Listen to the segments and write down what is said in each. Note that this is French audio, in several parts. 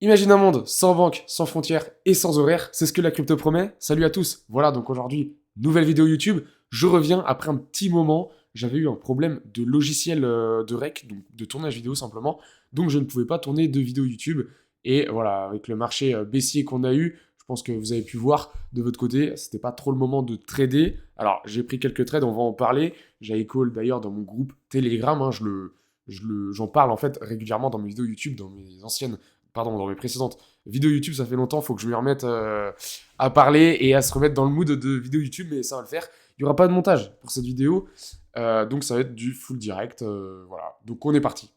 Imagine un monde sans banque, sans frontières et sans horaires, c'est ce que la crypto promet. Salut à tous. Voilà, donc aujourd'hui, nouvelle vidéo YouTube. Je reviens après un petit moment. J'avais eu un problème de logiciel de rec, donc de tournage vidéo simplement. Donc je ne pouvais pas tourner de vidéo YouTube. Et voilà, avec le marché baissier qu'on a eu, je pense que vous avez pu voir de votre côté, c'était pas trop le moment de trader. Alors j'ai pris quelques trades, on va en parler. J'avais call d'ailleurs dans mon groupe Telegram, hein, j'en parle en fait régulièrement dans mes vidéos YouTube, dans mes anciennes pardon, dans mes précédentes vidéos YouTube, ça fait longtemps, il faut que je me remette à parler et à se remettre dans le mood de vidéo YouTube, mais ça va le faire. Il n'y aura pas de montage pour cette vidéo, donc ça va être du full direct. Voilà, donc on est parti.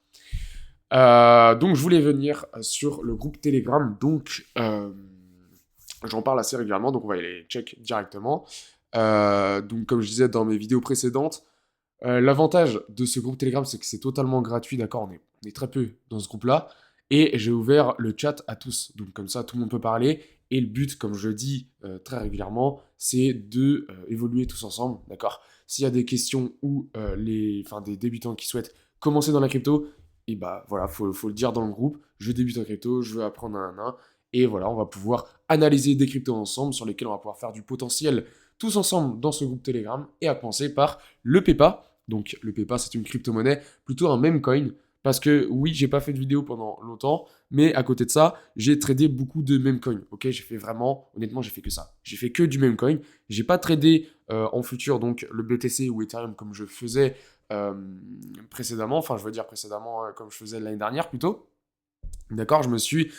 Donc je voulais venir sur le groupe Telegram, donc j'en parle assez régulièrement, donc on va aller check directement. Donc comme je disais dans mes vidéos précédentes, l'avantage de ce groupe Telegram, c'est que c'est totalement gratuit, d'accord, on est très peu dans ce groupe-là, et j'ai ouvert le chat à tous, donc comme ça tout le monde peut parler, et le but, comme je dis très régulièrement, c'est de évoluer tous ensemble, d'accord. S'il y a des questions ou des débutants qui souhaitent commencer dans la crypto, et bah voilà, faut le dire dans le groupe, je débute en crypto, je veux apprendre un, et voilà, on va pouvoir analyser des cryptos ensemble, sur lesquels on va pouvoir faire du potentiel tous ensemble dans ce groupe Telegram, et à commencer par le PEPA. Donc le PEPA, c'est une crypto-monnaie, plutôt un meme coin, parce que oui, j'ai pas fait de vidéo pendant longtemps, mais à côté de ça, j'ai tradé beaucoup de meme coin. Ok, j'ai fait vraiment, honnêtement, j'ai fait que ça. J'ai fait que du meme coin. J'ai pas tradé en futur donc le BTC ou Ethereum comme je faisais euh, précédemment, enfin je veux dire précédemment comme je faisais l'année dernière plutôt. D'accord, je me suis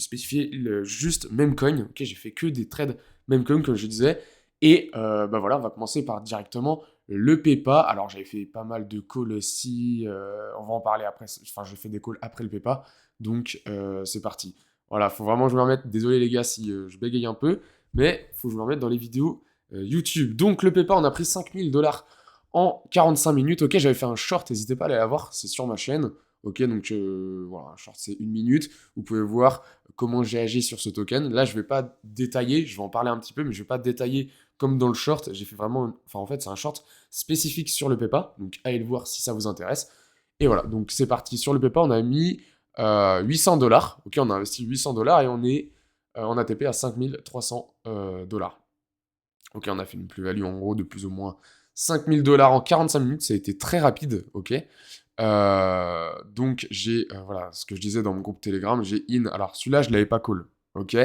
spécifié juste Memecoin. Ok, j'ai fait que des trades Memecoin comme je disais. Et bah voilà, on va commencer par directement le PEPA. Alors j'avais fait pas mal de calls aussi. On va en parler après. Enfin, j'ai fait des calls après le PEPA. Donc c'est parti. Voilà, faut vraiment que je me remette. Désolé les gars si je bégaye un peu, mais faut que je me remette dans les vidéos YouTube. Donc le PEPA, on a pris 5000 $ en 45 minutes. Ok, j'avais fait un short, n'hésitez pas à aller la voir, c'est sur ma chaîne. Ok, donc voilà, short c'est 1 minute. Vous pouvez voir comment j'ai agi sur ce token. Là, je vais pas détailler, je vais en parler un petit peu, mais je vais pas détailler comme dans le short. J'ai fait vraiment, enfin en fait, c'est un short spécifique sur le PEPA. Donc allez le voir si ça vous intéresse. Et voilà, donc c'est parti. Sur le PEPA, on a mis 800 $. Ok, on a investi 800 $ et on est en ATP à 5300 $. Ok, on a fait une plus-value en gros de plus ou moins 5000 $ en 45 minutes. Ça a été très rapide, ok. Donc j'ai, voilà, ce que je disais dans mon groupe Telegram, j'ai in. Alors celui-là, je l'avais pas call, ok.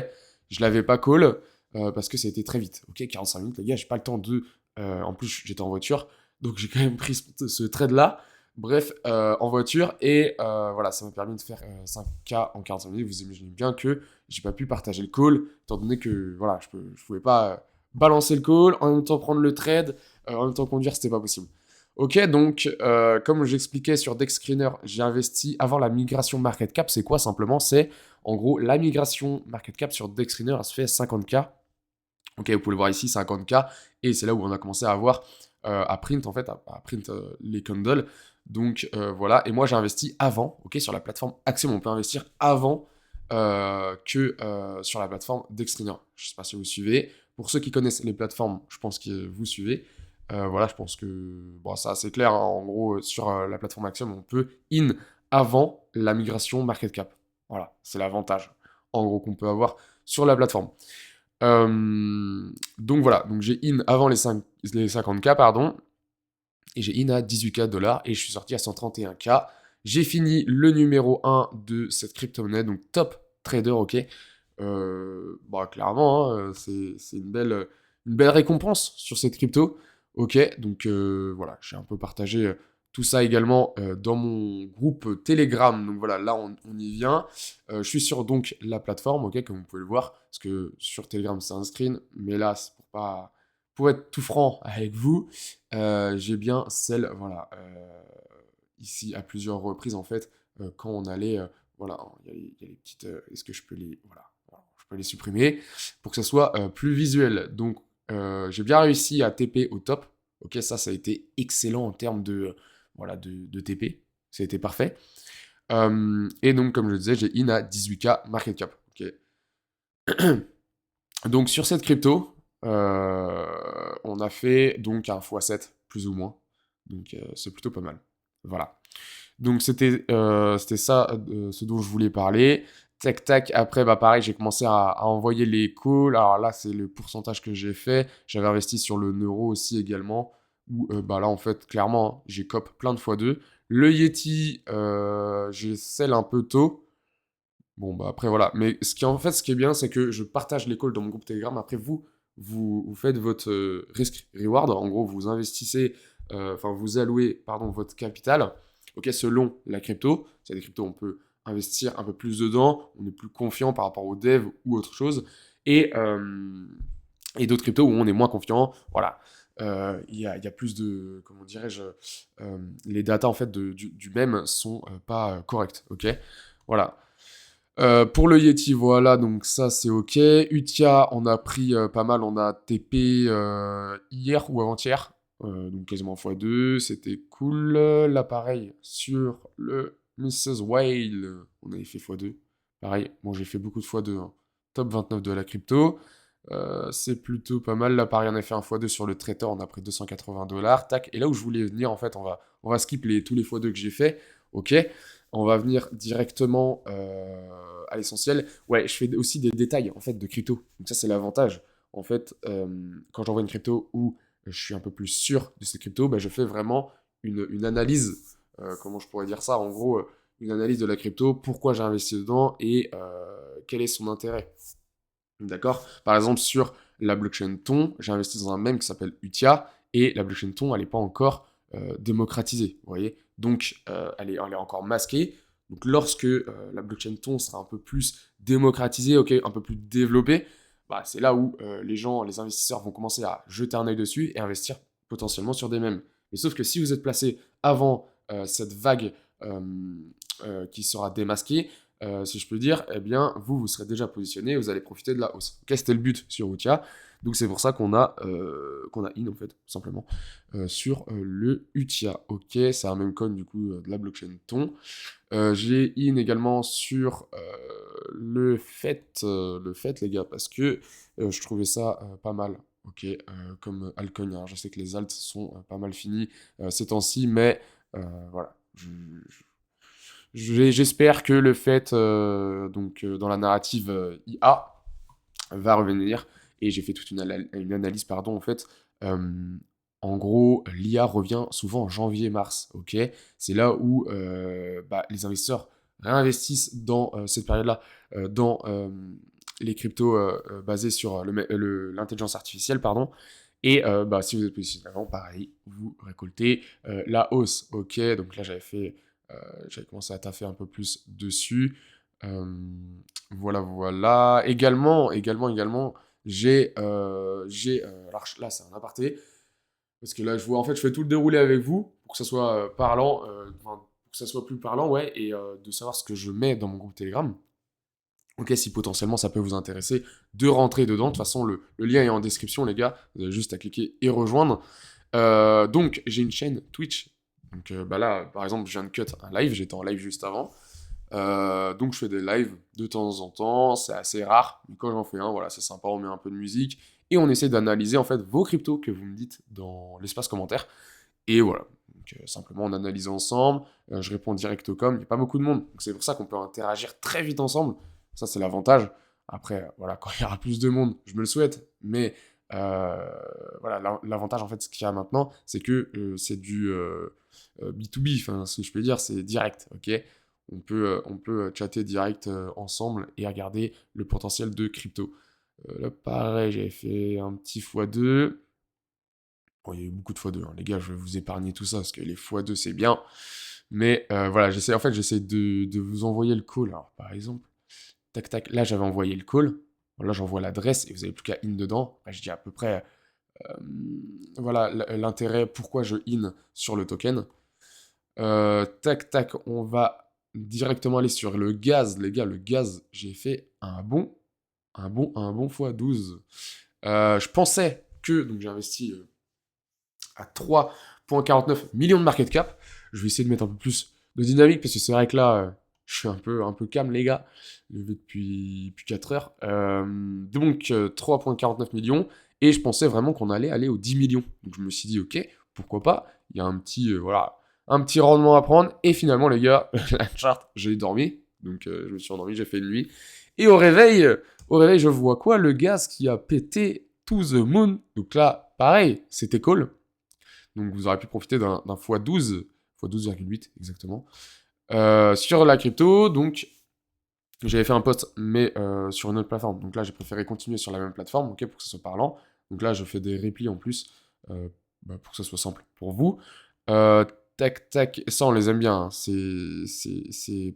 Je l'avais pas call parce que ça a été très vite, ok. 45 minutes, les gars, j'ai pas le temps de. En plus, j'étais en voiture, donc j'ai quand même pris ce trade-là. Bref, en voiture, et voilà, ça m'a permis de faire 5K en 45 minutes. Vous imaginez bien que j'ai pas pu partager le call, étant donné que voilà, je pouvais pas balancer le call, en même temps prendre le trade, en même temps conduire, c'était pas possible. Ok, donc comme j'expliquais sur DexScreener, j'ai investi avant la migration market cap. C'est quoi simplement? C'est en gros la migration market cap sur DexScreener, elle se fait 50K. Ok, vous pouvez le voir ici, 50K. Et c'est là où on a commencé à avoir à print en fait, à print les candles. Donc voilà, et moi j'ai investi avant, ok, sur la plateforme Axiom. On peut investir avant que sur la plateforme DexScreener. Je ne sais pas si vous suivez. Pour ceux qui connaissent les plateformes, je pense que vous suivez. Voilà, je pense que bon, ça c'est clair, hein. En gros, sur la plateforme Axiom, on peut in avant la migration market cap. Voilà, c'est l'avantage en gros qu'on peut avoir sur la plateforme. Donc voilà, donc j'ai in avant les 50K, pardon, et j'ai in à 18K $ et je suis sorti à 131K. J'ai fini le numéro 1 de cette crypto-monnaie, donc top trader, ok. Bah, clairement, hein, c'est une belle récompense sur cette crypto. Ok, donc voilà, j'ai un peu partagé tout ça également dans mon groupe Telegram. Donc voilà, là on y vient. Je suis sur donc la plateforme, ok, comme vous pouvez le voir, parce que sur Telegram c'est un screen, mais là c'est pour être tout franc avec vous, j'ai bien celle, voilà, ici à plusieurs reprises en fait, quand on allait, voilà, il y a les petites, est-ce que je peux les, voilà, je peux les supprimer pour que ça soit plus visuel. Donc j'ai bien réussi à TP au top. Ok, ça a été excellent en termes de, voilà, de TP. Ça a été parfait. Et donc, comme je le disais, j'ai in à 18K market cap. Ok. Donc, sur cette crypto, on a fait donc un x7, plus ou moins. Donc, c'est plutôt pas mal. Voilà. Donc c'était ça ce dont je voulais parler. Tac tac, après bah pareil, j'ai commencé à envoyer les calls. Alors là, c'est le pourcentage que j'ai fait. J'avais investi sur le Neuro aussi également. Où bah là en fait, clairement, hein, j'ai cop plein de fois 2. Le Yeti, j'ai sell un peu tôt. Bon, bah après, voilà. Mais ce qui est bien, c'est que je partage les calls dans mon groupe Telegram. Après, vous faites votre risk-reward. En gros, vous investissez, enfin, vous allouez, pardon, votre capital, ok, selon la crypto. C'est des cryptos, on peut investir un peu plus dedans. On est plus confiant par rapport au dev ou autre chose. Et, euh, et d'autres cryptos où on est moins confiant. Voilà. Il y a plus de, comment dirais-je, les datas en fait du même sont pas correctes, ok. Voilà. Pour le Yeti, voilà, donc ça c'est ok. Utia, on a pris pas mal, on a TP hier ou avant-hier, donc quasiment x2, c'était cool. L'appareil sur le Mrs. Whale, on avait fait x2. Pareil, bon j'ai fait beaucoup de x2, hein. Top 29 de la crypto. C'est plutôt pas mal. L'appareil, on a fait un x2 sur le Traitor, on a pris 280 $. Tac, et là où je voulais venir, en fait, on va skip tous les x2 que j'ai fait, ok. On va venir directement à l'essentiel. Ouais, je fais aussi des détails en fait de crypto. Donc ça c'est l'avantage. En fait, quand j'envoie une crypto où je suis un peu plus sûr de cette crypto, bah, je fais vraiment une analyse. Comment je pourrais dire ça? En gros, une analyse de la crypto, pourquoi j'ai investi dedans et quel est son intérêt. D'accord? Par exemple, sur la blockchain Ton, j'ai investi dans un mème qui s'appelle Utia, et la blockchain Ton, elle n'est pas encore démocratisée, vous voyez? Donc, elle est encore masquée. Donc, lorsque la blockchain Ton sera un peu plus démocratisée, ok, un peu plus développée, bah, c'est là où les gens, les investisseurs vont commencer à jeter un œil dessus et investir potentiellement sur des mèmes. Mais sauf que si vous êtes placé avant cette vague euh, qui sera démasquée, si je peux dire, eh bien, vous serez déjà positionné et vous allez profiter de la hausse. Ok, c'était le but sur Utia. Donc, c'est pour ça qu'on a in, en fait, tout simplement, sur le Utia. Ok, c'est un même coin, du coup, de la blockchain Ton. J'ai in également sur le fait, les gars, parce que je trouvais ça pas mal. Ok, comme altcoin. Alors, je sais que les alts sont pas mal finis ces temps-ci, mais voilà. J'espère que le fait, donc dans la narrative IA, va revenir. Et j'ai fait toute une analyse, pardon, en fait. Euh, En gros, l'IA revient souvent en janvier-mars, ok. C'est là où bah, les investisseurs réinvestissent dans cette période-là, dans les cryptos basés sur l'intelligence artificielle, pardon. Et bah, si vous êtes positionné avant, pareil, vous récoltez la hausse, ok. Donc là, j'avais commencé à taffer un peu plus dessus. Euh, voilà, voilà. Également, alors là, c'est un aparté, parce que là, je vois, en fait, je fais tout le déroulé avec vous pour que ça soit parlant, enfin, pour que ça soit plus parlant, ouais, et de savoir ce que je mets dans mon groupe Telegram. Ok, si potentiellement ça peut vous intéresser de rentrer dedans. De toute façon, le lien est en description, les gars. Vous avez juste à cliquer et rejoindre. Donc, j'ai une chaîne Twitch. Donc, bah là, par exemple, je viens de cut un live. J'étais en live juste avant. Donc, je fais des lives de temps en temps. C'est assez rare. Mais quand j'en fais un, voilà, c'est sympa. On met un peu de musique. Et on essaie d'analyser, en fait, vos cryptos que vous me dites dans l'espace commentaire. Et voilà. Donc, simplement, on analyse ensemble. Je réponds direct au com. Il n'y a pas beaucoup de monde. Donc, c'est pour ça qu'on peut interagir très vite ensemble. Ça, c'est l'avantage. Après, voilà, quand il y aura plus de monde, je me le souhaite. Mais voilà, l'avantage, en fait, ce qu'il y a maintenant, c'est que c'est du B2B. Enfin, si je peux dire, c'est direct. Ok, on peut chatter direct ensemble et regarder le potentiel de crypto. Là, pareil, j'avais fait un petit x2. Bon, il y a eu beaucoup de x2, hein. Les gars, je vais vous épargner tout ça, parce que les x2, c'est bien. Mais voilà, j'essaie de vous envoyer le call. Alors, par exemple, tac, tac, là, j'avais envoyé le call. Bon, là, j'envoie l'adresse et vous avez plus qu'à in dedans. Après, je dis à peu près, euh, voilà, l'intérêt, pourquoi je in sur le token. Tac, tac, on va directement aller sur le gaz. Les gars, le gaz, j'ai fait un bon x12. Je pensais que, donc j'ai investi à 3,49 millions de market cap. Je vais essayer de mettre un peu plus de dynamique parce que c'est vrai que là, je suis un peu calme, les gars, levé depuis 4 heures. Donc, 3,49 millions. Et je pensais vraiment qu'on allait aller aux 10 millions. Donc, je me suis dit, ok, pourquoi pas. Il y a un petit, voilà, un petit rendement à prendre. Et finalement, les gars, la charte, j'ai dormi. Donc, je me suis endormi, j'ai fait une nuit. Et au réveil, je vois quoi? Le gaz qui a pété to the moon. Donc là, pareil, c'était cool. Donc, vous aurez pu profiter d'un x12, x12,8 exactement, sur la crypto. Donc, j'avais fait un post, mais sur une autre plateforme. Donc là, j'ai préféré continuer sur la même plateforme, ok, pour que ça soit parlant. Donc là, je fais des replis en plus, pour que ça soit simple pour vous. Euh, Tac, tac, ça, on les aime bien, hein.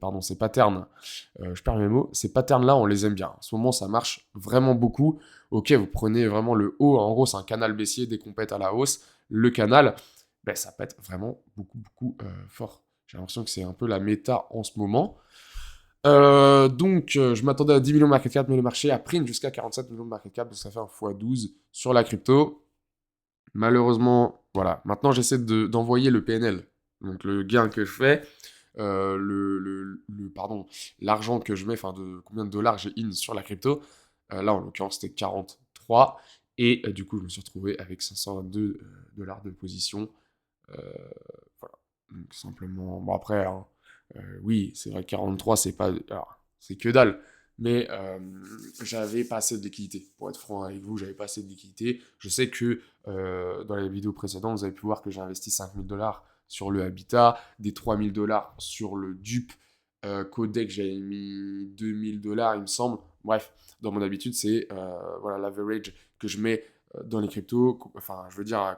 Pardon, ces patterns, je perds mes mots, ces patterns-là, on les aime bien. En ce moment, ça marche vraiment beaucoup. Ok, vous prenez vraiment le haut, en gros, c'est un canal baissier, dès qu'on pète à la hausse, le canal, ben, ça pète vraiment beaucoup, beaucoup fort. J'ai l'impression que c'est un peu la méta en ce moment. Donc, je m'attendais à 10 millions de market cap, mais le marché a pris jusqu'à 47 millions de market cap, donc ça fait un x12 sur la crypto. Malheureusement, voilà. Maintenant, j'essaie d'envoyer le PNL, donc le gain que je fais, pardon, l'argent que je mets, enfin, de combien de dollars j'ai in sur la crypto. Là, en l'occurrence, c'était 43. Et du coup, je me suis retrouvé avec 522 dollars de position. Euh, voilà. Donc, simplement. Bon, après, hein, oui, c'est vrai que 43, c'est pas. Alors, c'est que dalle. Mais j'avais pas assez de liquidité. Pour être franc avec vous, j'avais pas assez de liquidité. Je sais que dans les vidéos précédentes, vous avez pu voir que j'ai investi 5000 dollars sur le Habitat, des 3000 dollars sur le dupe. Codec, j'avais mis 2000 dollars, il me semble. Bref, dans mon habitude, c'est voilà, l'average que je mets dans les cryptos. Enfin, je veux dire,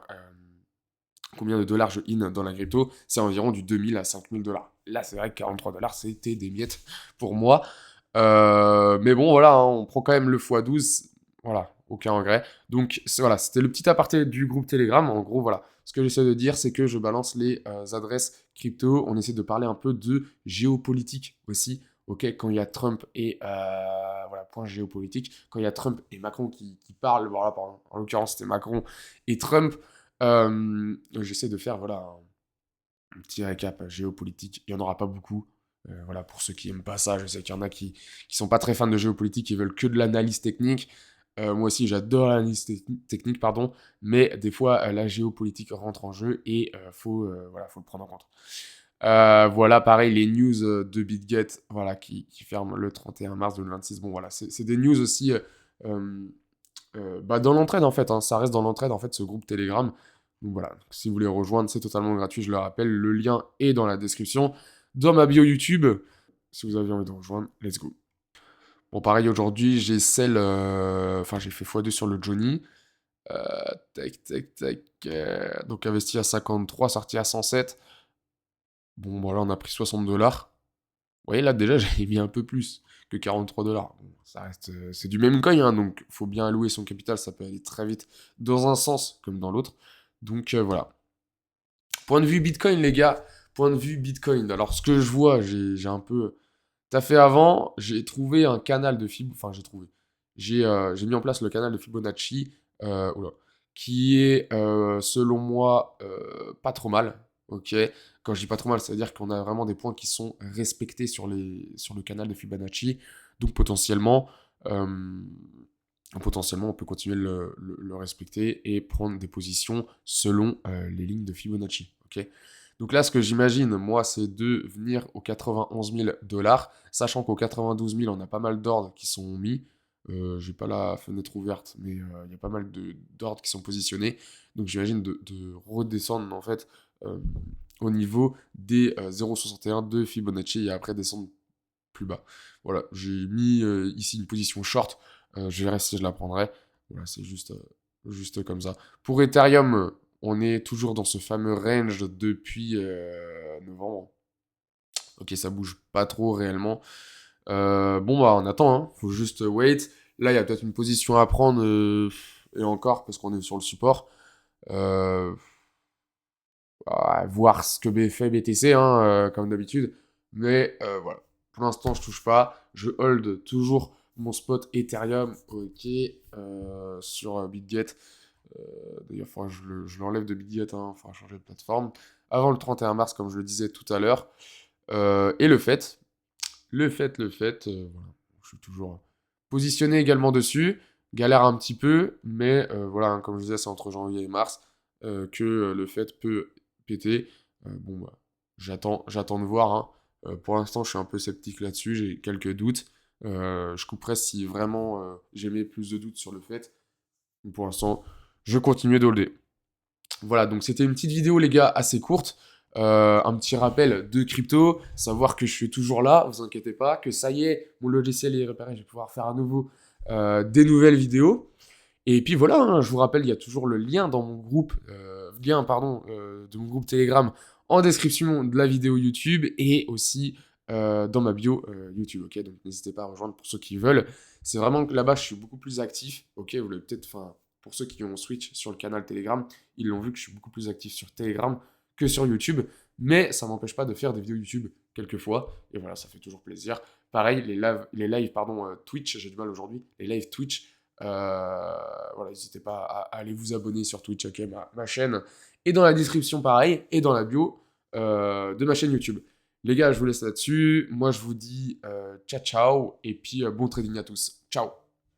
combien de dollars je in dans la crypto, c'est environ du 2000 à 5000 dollars. Là, c'est vrai que 43 dollars, c'était des miettes pour moi. Mais bon, voilà, hein, on prend quand même le x12. Voilà, aucun regret. Donc, voilà, c'était le petit aparté du groupe Telegram. En gros, voilà. Ce que j'essaie de dire, c'est que je balance les adresses crypto. On essaie de parler un peu de géopolitique aussi. Ok, quand il y a Trump et voilà, point géopolitique. Quand il y a Trump et Macron qui parlent, voilà, en l'occurrence, c'était Macron et Trump. J'essaie de faire voilà, un petit récap géopolitique. Il n'y en aura pas beaucoup. Voilà, pour ceux qui n'aiment pas ça, je sais qu'il y en a qui sont pas très fans de géopolitique, qui veulent que de l'analyse technique. Moi aussi, j'adore l'analyse technique, pardon, mais des fois, la géopolitique rentre en jeu et voilà, faut le prendre en compte. Voilà, pareil, les news de BitGet, voilà, qui ferment le 31 mars 2026. Bon, voilà, c'est des news aussi dans l'entraide, en fait, hein. Ça reste dans l'entraide, en fait, ce groupe Telegram. Donc voilà, donc, si vous voulez rejoindre, c'est totalement gratuit, je le rappelle. Le lien est dans la description, dans ma bio YouTube. Si vous avez envie de rejoindre, let's go. Bon, pareil, aujourd'hui, j'ai celle... Enfin, j'ai fait x2 sur le Johnny. Euh, Tac, tac, tac. Donc, investi à 53, sorti à 107. Bon, voilà, on a pris 60 dollars. Vous voyez, là, déjà, j'avais mis un peu plus que 43 dollars. Bon, ça reste... c'est du même coin, hein, donc faut bien allouer son capital, ça peut aller très vite dans un sens comme dans l'autre. Donc, voilà. Point de vue Bitcoin, les gars, point de vue Bitcoin. Alors, ce que je vois, j'ai un peu taffé avant, j'ai trouvé un canal de Fib... Enfin, j'ai trouvé. J'ai mis en place le canal de Fibonacci, oula, qui est, selon moi, pas trop mal. Ok. Quand je dis pas trop mal, ça veut dire qu'on a vraiment des points qui sont respectés sur le canal de Fibonacci. Donc, euh, potentiellement, on peut continuer de le respecter et prendre des positions selon les lignes de Fibonacci. Ok. Donc là, ce que j'imagine, moi, c'est de venir aux 91 000 dollars, sachant qu'aux 92 000, on a pas mal d'ordres qui sont mis. J'ai pas la fenêtre ouverte, mais il y a pas mal d'ordres qui sont positionnés. Donc j'imagine de redescendre, en fait, au niveau des 0,61 de Fibonacci et après descendre plus bas. Voilà, j'ai mis ici une position short. Je verrai si je la prendrai. Voilà, c'est juste comme ça. Pour Ethereum, on est toujours dans ce fameux range depuis novembre. Ok, ça bouge pas trop réellement. Bon, bah, on attend, hein. Faut juste wait. Là, il y a peut-être une position à prendre, et encore, parce qu'on est sur le support. Euh, Voir ce que fait BTC, hein, comme d'habitude. Mais voilà. Pour l'instant, je touche pas. Je hold toujours mon spot Ethereum, ok, sur BitGet. D'ailleurs, je l'enlève de BitGet, hein, il faudra changer de plateforme. Avant le 31 mars, comme je le disais tout à l'heure. Et voilà. Je suis toujours positionné également dessus. Galère un petit peu, mais voilà, hein, comme je disais, c'est entre janvier et mars que le fait peut péter. Bon, bah, j'attends de voir, hein. Pour l'instant, je suis un peu sceptique là-dessus, j'ai quelques doutes. Je couperai si vraiment j'émets plus de doutes sur le fait. Mais pour l'instant, je continue de holder. Voilà, donc c'était une petite vidéo, les gars, assez courte. Un petit rappel de crypto, savoir que je suis toujours là, vous inquiétez pas, que ça y est, mon logiciel est réparé, je vais pouvoir faire à nouveau des nouvelles vidéos. Et puis voilà, hein, je vous rappelle, il y a toujours le lien dans mon groupe, de mon groupe Telegram en description de la vidéo YouTube et aussi dans ma bio YouTube, ok? Donc n'hésitez pas à rejoindre pour ceux qui veulent. C'est vraiment que là-bas, je suis beaucoup plus actif, ok? Vous l'avez peut-être, enfin, pour ceux qui ont switch sur le canal Telegram, ils l'ont vu que je suis beaucoup plus actif sur Telegram que sur YouTube, mais ça m'empêche pas de faire des vidéos YouTube quelquefois, et voilà, ça fait toujours plaisir. Pareil, les lives Twitch, j'ai du mal aujourd'hui, les lives Twitch, voilà, n'hésitez pas à aller vous abonner sur Twitch, ok, ma chaîne est dans la description pareil, et dans la bio de ma chaîne YouTube. Les gars, je vous laisse là-dessus. Moi, je vous dis ciao, ciao, et puis bon trading à tous. Ciao.